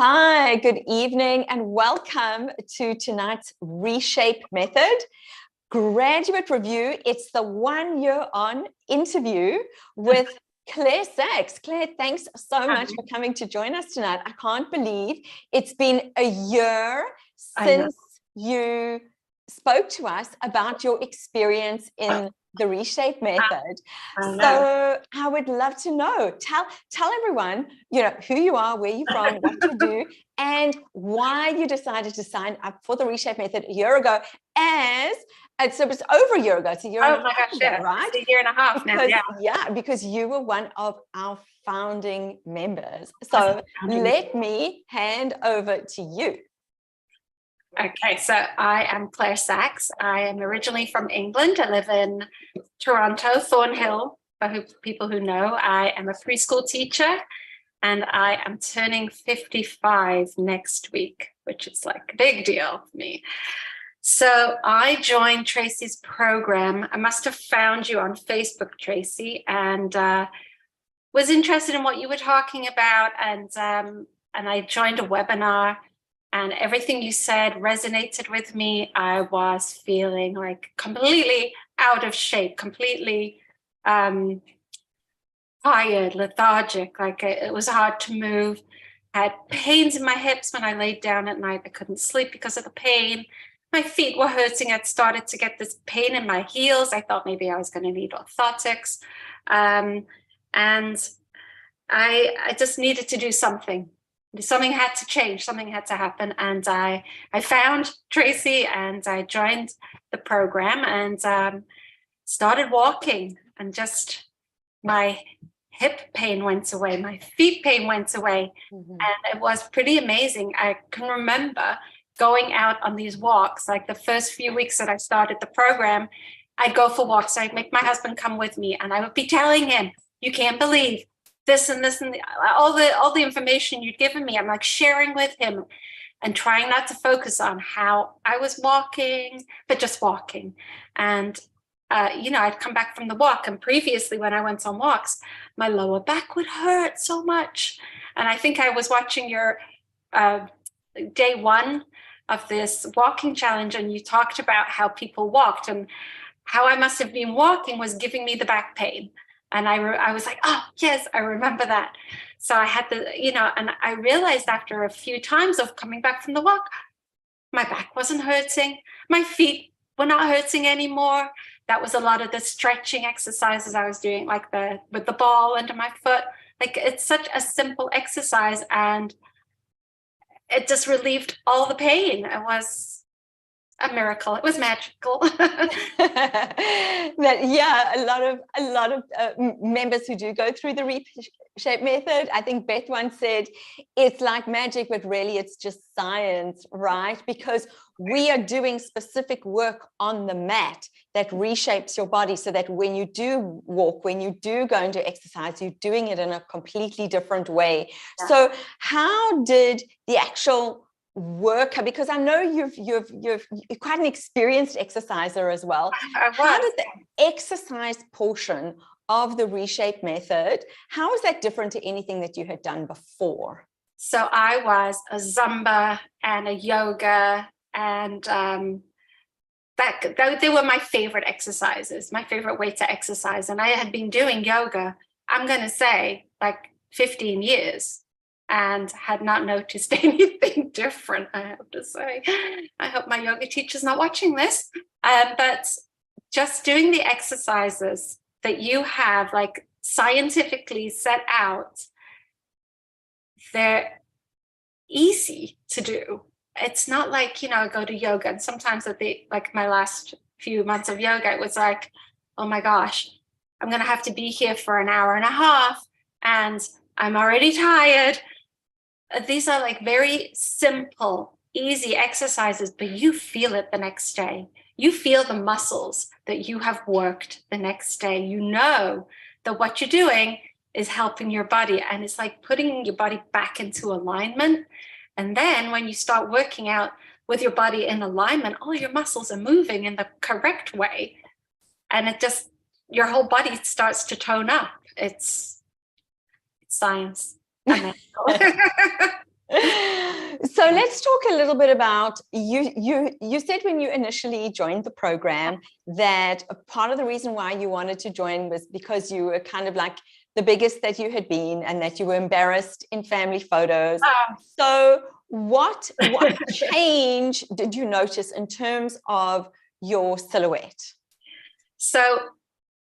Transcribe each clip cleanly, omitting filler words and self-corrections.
Hi, good evening, and welcome to tonight's Reshape Method Graduate Review. It's the 1 year on interview with Claire Sachs. Claire, thanks so much for coming to join us tonight. I can't believe it's been a year since you spoke to us about your experience in the Reshape Method. So I would love to know, tell everyone, who you are, where you're from, what you do, and why you decided to sign up for the Reshape Method a year ago. So it was over a year ago. It's a year and a half ago, right? It's a year and a half now. Because you were one of our founding members. So let me hand over to you. Okay, so I am Claire Sachs. I am originally from England. I live in Toronto, Thornhill. For people who know, I am a preschool teacher and I am turning 55 next week, which is like a big deal for me. So I joined Tracy's program. I must have found you on Facebook, Tracy, and was interested in what you were talking about. And I joined a webinar. And everything you said resonated with me. I was feeling like completely out of shape, completely tired, lethargic, like it was hard to move. I had pains in my hips when I laid down at night. I couldn't sleep because of the pain. My feet were hurting. I'd started to get this pain in my heels. I thought maybe I was going to need orthotics. And I just needed to do something. Something had to change, something had to happen. And I found Tracy and I joined the program and started walking, and just my hip pain went away, my feet pain went away. And it was pretty amazing. I can remember going out on these walks, like the first few weeks that I started the program, I'd go for walks. I'd make my husband come with me and I would be telling him, you can't believe this and this and all the information you'd given me. I'm like sharing with him and trying not to focus on how I was walking, but just walking. And I'd come back from the walk, and previously when I went on walks, my lower back would hurt so much. And I think I was watching your day one of this walking challenge, and you talked about how people walked, and how I must have been walking was giving me the back pain. And I was like, oh, yes, I remember that. So I had and I realized after a few times of coming back from the walk, my back wasn't hurting. My feet were not hurting anymore. That was a lot of the stretching exercises I was doing, like with the ball under my foot. Like, it's such a simple exercise and it just relieved all the pain. It was a miracle. It was magical. A lot of members who do go through the Reshape Method. I think Beth once said it's like magic, but really it's just science, right? Because we are doing specific work on the mat that reshapes your body, so that when you do walk, when you do go into exercise, you're doing it in a completely different way. Yeah. So how did the actual work, because I know you're quite an experienced exerciser as well. How did the exercise portion of the Reshape Method, how is that different to anything that you had done before? So I was a Zumba and a yoga, and they were my favorite exercises, my favorite way to exercise. And I had been doing yoga, I'm going to say, like 15 years. And had not noticed anything different, I have to say. I hope my yoga teacher's not watching this. But just doing the exercises that you have, like, scientifically set out, they're easy to do. It's not like, I go to yoga, and sometimes my last few months of yoga, it was like, oh my gosh, I'm going to have to be here for an hour and a half, and I'm already tired. These are like very simple, easy exercises, but you feel it the next day. You feel the muscles that you have worked the next day. You know that what you're doing is helping your body, and it's like putting your body back into alignment. And then when you start working out with your body in alignment, all your muscles are moving in the correct way. And your whole body starts to tone up. It's science. So let's talk a little bit about you said when you initially joined the program that a part of the reason why you wanted to join was because you were kind of like the biggest that you had been and that you were embarrassed in family photos. So what change did you notice in terms of your silhouette? So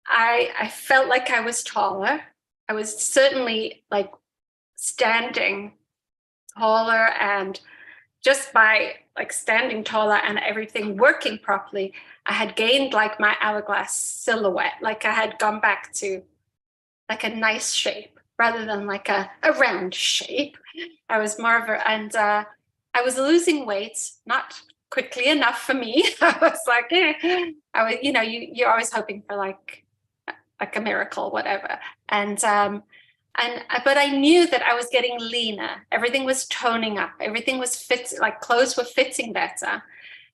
I felt like I was taller. I was certainly like standing taller, and just by like standing taller and everything working properly, I had gained like my hourglass silhouette. Like I had gone back to like a nice shape rather than like a round shape. I was more of a, and I was losing weight, not quickly enough for me. I was like, I was, you know, you're always hoping for like a miracle, whatever. And but I knew that I was getting leaner. Everything was toning up. Everything was fit, like clothes were fitting better.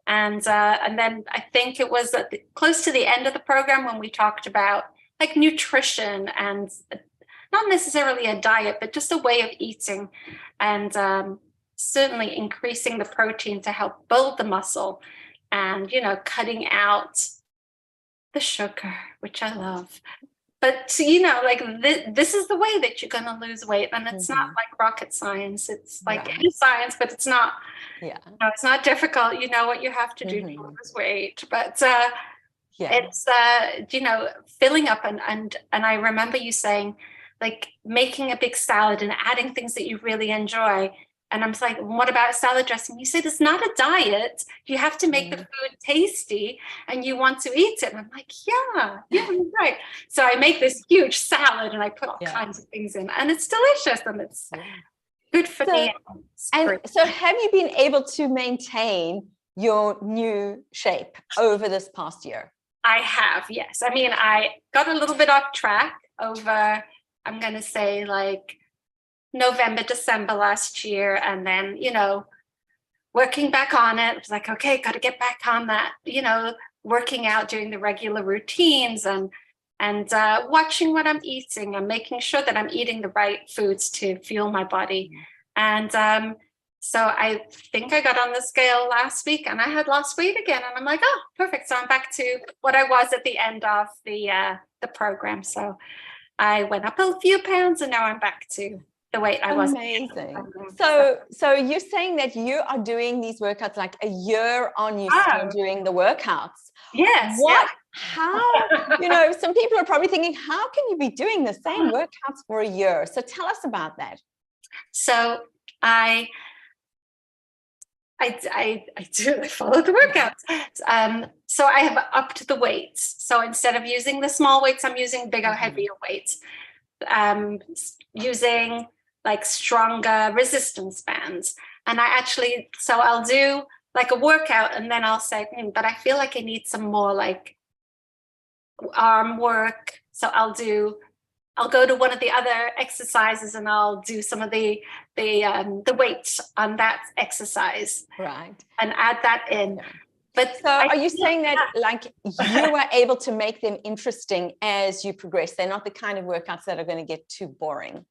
And then I think it was close to the end of the program when we talked about like nutrition and not necessarily a diet, but just a way of eating, and certainly increasing the protein to help build the muscle, and, you know, cutting out the sugar, which I love. But, you know, like this is the way that you're going to lose weight. And it's not like rocket science. It's like any science, but it's not, it's not difficult. You know what you have to do to lose weight. But it's, you know, filling up. And I remember you saying, like, making a big salad and adding things that you really enjoy. And I'm like, what about salad dressing? You said it's not a diet. You have to make the food tasty and you want to eat it. And I'm like, yeah, you're right. So I make this huge salad and I put all kinds of things in, and it's delicious and it's good for me. And so have you been able to maintain your new shape over this past year? I have, yes. I mean, I got a little bit off track over, I'm going to say, like November, December last year. And then, you know, working back on it, it was like, okay, got to get back on that, you know, working out, doing the regular routines, and watching what I'm eating and making sure that I'm eating the right foods to fuel my body. And so I think I got on the scale last week and I had lost weight again. And I'm like, oh, perfect. So I'm back to what I was at the end of the program. So I went up a few pounds and now I'm back to the weight I was. Amazing. So you're saying that you are doing these workouts like a year on, you still doing the workouts. Yes. How, you know, some people are probably thinking, how can you be doing the same workouts for a year? So tell us about that. So I follow the workouts. So I have upped the weights. So instead of using the small weights, I'm using bigger, heavier weights. Using like stronger resistance bands. And so I'll do like a workout and then I'll say, but I feel like I need some more like arm work. So I'll go to one of the other exercises and I'll do some of the weights on that exercise. Right. And add that in. But so are you saying that like you are able to make them interesting as you progress? They're not the kind of workouts that are going to get too boring.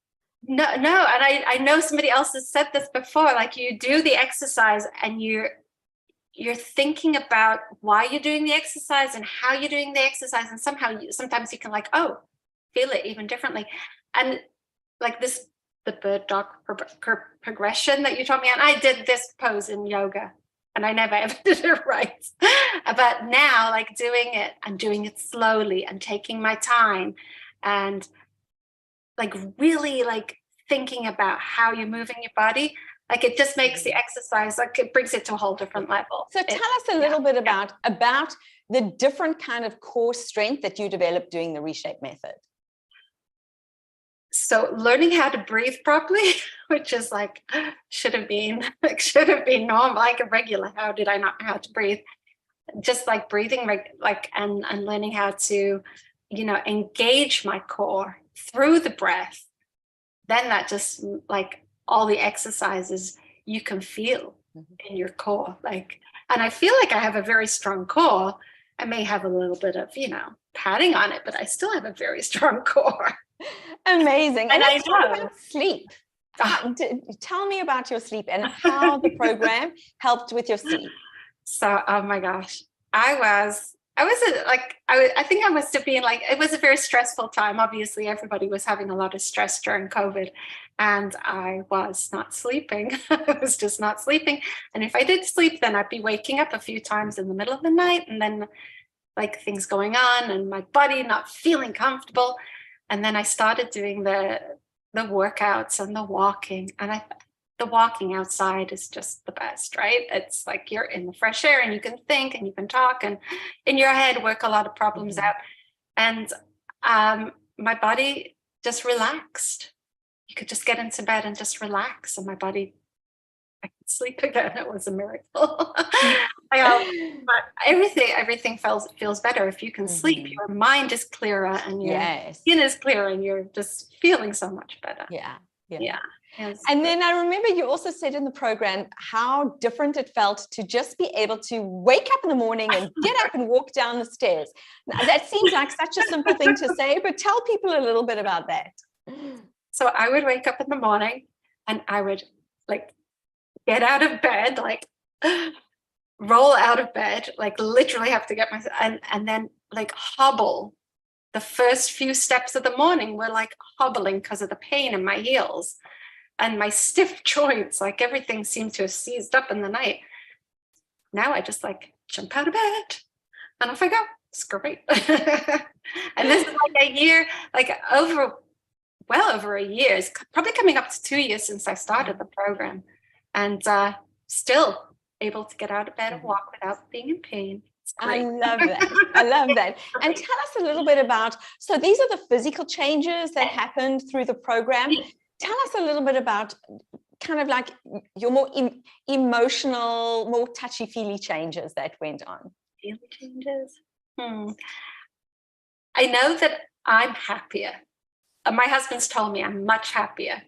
No. And I know somebody else has said this before, like you do the exercise and you're thinking about why you're doing the exercise and how you're doing the exercise. And sometimes you can like, feel it even differently. And like the bird dog progression that you taught me on, I did this pose in yoga. And I never ever did it right. But now, like doing it, I'm doing it slowly and taking my time and like really like thinking about how you're moving your body. Like it just makes the exercise, like it brings it to a whole different level. So tell us a little bit about the different kind of core strength that you developed doing the Reshape method. So learning how to breathe properly, which is like should have been normal, like a regular. How did I not know how to breathe? Just like breathing, and learning how to, you know, engage my core through the breath. Then that just like all the exercises you can feel in your core, like, and I feel like I have a very strong core. I may have a little bit of, you know, padding on it, but I still have a very strong core. Amazing. And I know about sleep. Tell me about your sleep and how the program helped with your sleep. So, oh my gosh, I think I must have been like, it was a very stressful time. Obviously, everybody was having a lot of stress during COVID, and I was not sleeping. I was just not sleeping. And if I did sleep, then I'd be waking up a few times in the middle of the night, and then like things going on and my body not feeling comfortable. And then I started doing the workouts and the walking, and the walking outside is just the best, right? It's like you're in the fresh air and you can think and you can talk and in your head work a lot of problems out. And my body just relaxed. You could just get into bed and just relax, and my body, I could sleep again. It was a miracle. But everything feels better if you can sleep. Your mind is clearer and your skin is clearer, and you're just feeling so much better. Yeah. Yes. And then I remember you also said in the program how different it felt to just be able to wake up in the morning and get up and walk down the stairs. Now, that seems like such a simple thing to say, but tell people a little bit about that. So I would wake up in the morning and I would like get out of bed, like roll out of bed, like literally have to get myself, and then like hobble. The first few steps of the morning were like hobbling because of the pain in my heels and my stiff joints. Like everything seemed to have seized up in the night. Now I just like jump out of bed and off I go. It's great. And this is like a year, like well over a year. It's probably coming up to 2 years since I started the program, and still able to get out of bed and walk without being in pain. I love that. And tell us a little bit about, so these are the physical changes that happened through the program. Tell us a little bit about kind of like your more emotional, more touchy-feely changes that went on. Feely changes? I know that I'm happier. My husband's told me I'm much happier.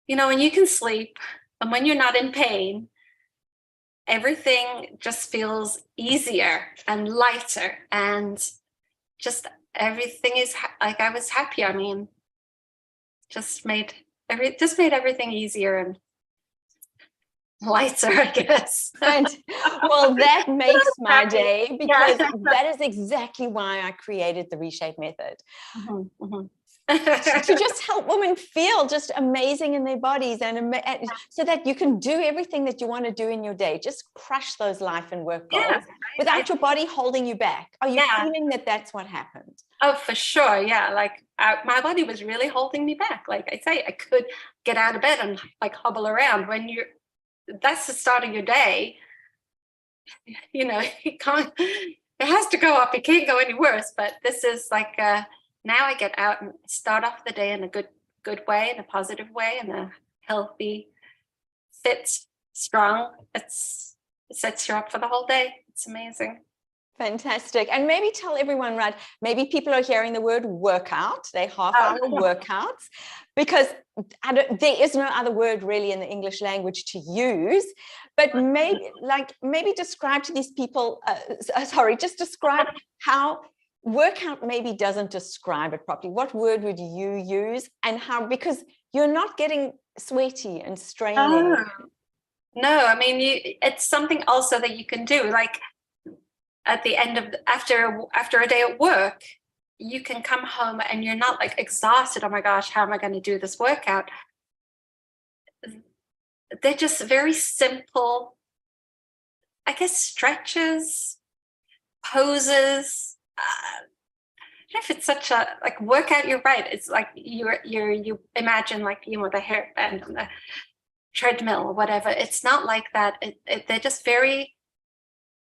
You know, when you can sleep and when you're not in pain, everything just feels easier and lighter, and just everything is like I was happy. I mean, just made everything easier and lighter, I guess. And well, that makes my day, because that is exactly why I created the Reshape Method. To just help women feel just amazing in their bodies, and so that you can do everything that you want to do in your day. Just crush those life and work goals without your body holding you back. Are you feeling that that's what happened? Oh, for sure. Yeah. Like my body was really holding me back. Like I say, I could get out of bed and like hobble around. When that's the start of your day. You know, it has to go up. It can't go any worse. But this is like now I get out and start off the day in a good way, in a positive way, in a healthy, fit, strong. It sets you up for the whole day. It's amazing. Fantastic. And maybe tell everyone, right, maybe people are hearing the word workout, they half-hour workouts, because there is no other word really in the English language to use, but maybe describe to these people, just describe how workout maybe doesn't describe it properly. What word would you use, and how, because you're not getting sweaty and straining. No, I mean, it's something also that you can do, like at the end of after a day at work, you can come home and you're not like exhausted. Oh my gosh, how am I going to do this workout? They're just very simple, I guess, stretches, poses. I don't know if it's such a like workout. You're right. It's like you imagine like, you know, the hairband on the treadmill or whatever. It's not like that. They're just very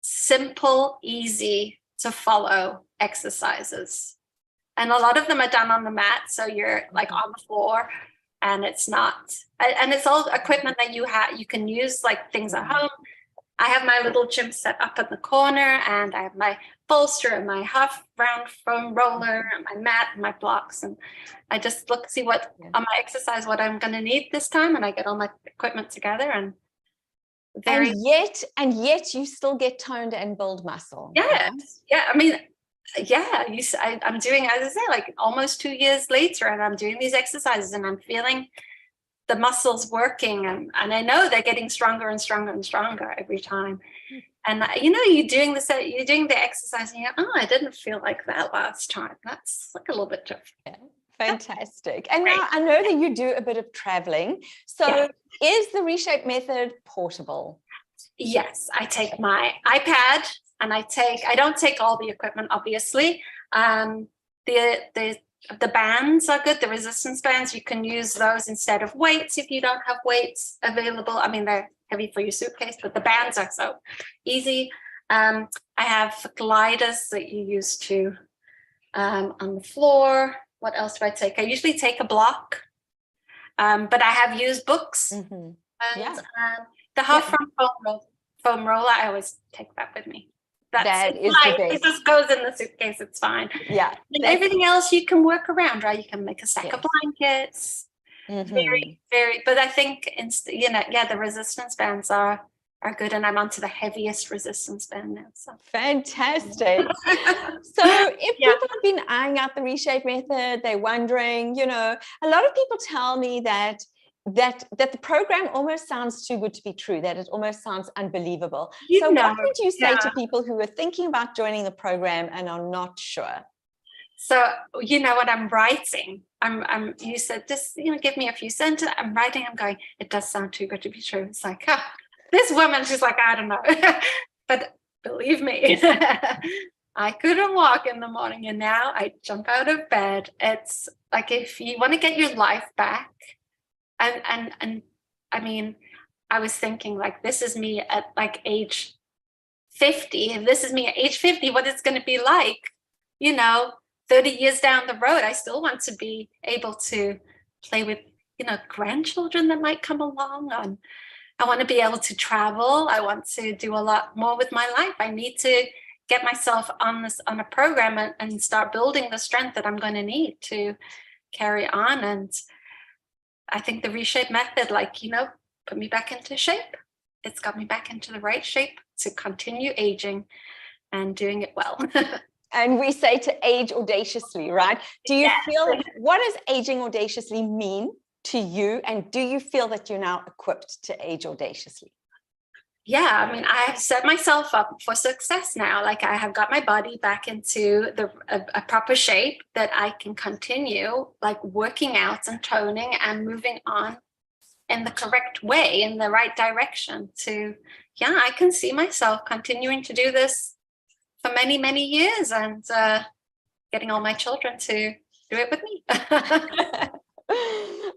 simple, easy to follow exercises, and a lot of them are done on the mat, so you're like on the floor, and it's all equipment that you can use, like things at home. I have my little gym set up in the corner, and I have my bolster and my half round foam roller and my mat and my blocks, and I just see what on my exercise what I'm going to need this time, and I get all my equipment together, and yet you still get toned and build muscle. Yes. Right? Yeah. I mean, yeah, I'm doing, as I say, like almost 2 years later, and I'm doing these exercises and I'm feeling the muscles working, and I know they're getting stronger and stronger and stronger every time. And you know, you're doing the exercise and you're, oh, I didn't feel like that last time. That's like a little bit different. Yeah, fantastic. And now I know that you do a bit of traveling. So is the Reshape Method portable? Yes, I take my iPad and I don't take all the equipment, obviously. The bands are good. The resistance bands, you can use those instead of weights if you don't have weights available. I mean, they're heavy for your suitcase, but the bands are so easy. I have gliders that you use to on the floor. What else do I take? I usually take a block, but I have used books. And the half foam roller, I always take that with me. That is the best. It just goes in the suitcase, it's fine. Yeah. And everything else you can work around, right? You can make a stack of blankets. Very, very, but I think, the resistance bands are good, and I'm onto the heaviest resistance band now. So fantastic. So if people have been eyeing out the Reshape Method, they're wondering, a lot of people tell me that the program almost sounds too good to be true, that it almost sounds unbelievable. What would you say to people who are thinking about joining the program and are not sure? So, what I'm writing, you said, just, give me a few sentences. I'm writing, I'm going, it does sound too good to be true. It's like, this woman, she's like, I don't know. But believe me, I couldn't walk in the morning, and now I jump out of bed. It's like, if you want to get your life back, and I mean, I was thinking, like, this is me at like age 50. If this is me at age 50, what it's going to be like, 30 years down the road. I still want to be able to play with, grandchildren that might come along. I want to be able to travel. I want to do a lot more with my life. I need to get myself on a program and start building the strength that I'm going to need to carry on. And I think the Reshape Method, put me back into shape. It's got me back into the right shape to continue aging and doing it well. And we say to age audaciously, right? Do you feel, what does aging audaciously mean to you? And do you feel that you're now equipped to age audaciously? Yeah, I mean, I have set myself up for success now. Like, I have got my body back into a proper shape that I can continue, like, working out and toning and moving on in the correct way, in the right direction I can see myself continuing to do this for many, many years, and getting all my children to do it with me.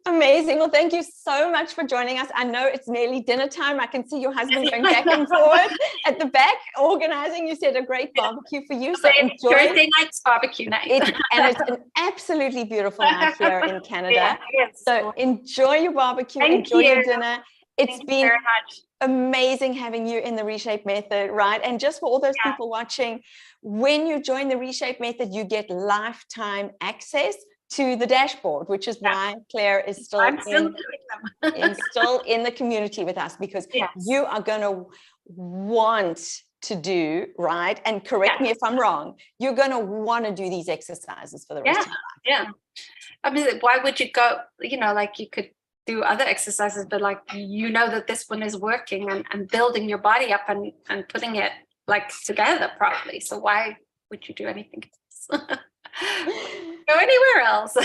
Amazing. Well, thank you so much for joining us. I know it's nearly dinner time. I can see your husband going back and forth at the back, organizing. You said a great barbecue for you. So enjoy. Thursday night's barbecue night. And it's an absolutely beautiful night here in Canada. So enjoy your barbecue, enjoy your dinner. It's been very much amazing having you in the Reshape Method, right? And just for all those people watching, when you join the Reshape Method, you get lifetime access to the dashboard, which is why Claire is still in the community with us, because you are going to want to do, right? And correct me if I'm wrong, you're going to want to do these exercises for the rest of your life. Yeah. I mean, why would you go, like, you could do other exercises, but like, that this one is working and building your body up and putting it like together properly. So why would you do anything else? Go anywhere else.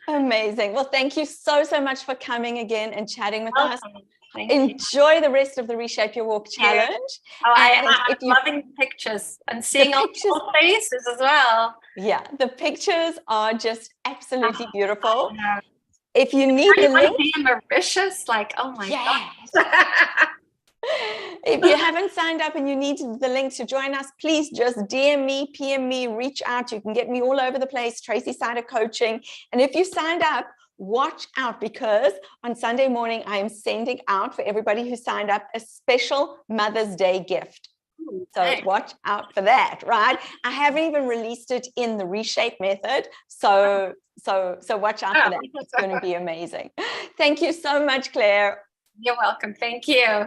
Amazing. Well, thank you so much for coming again and chatting with us. Enjoy the rest of the Reshape Your Walk challenge. I'm loving the pictures and seeing all the faces as well. Yeah, the pictures are just absolutely beautiful. If you need the link, be in Mauritius, like, oh my God. If you haven't signed up and you need the link to join us, please just DM me, PM me, reach out. You can get me all over the place, Tracy Sider Coaching. And if you signed up, watch out, because on Sunday morning, I am sending out for everybody who signed up a special Mother's Day gift. So watch out for that, right? I haven't even released it in the Reshape Method. So watch out for that. It's going to be amazing. Thank you so much, Claire. You're welcome. Thank you.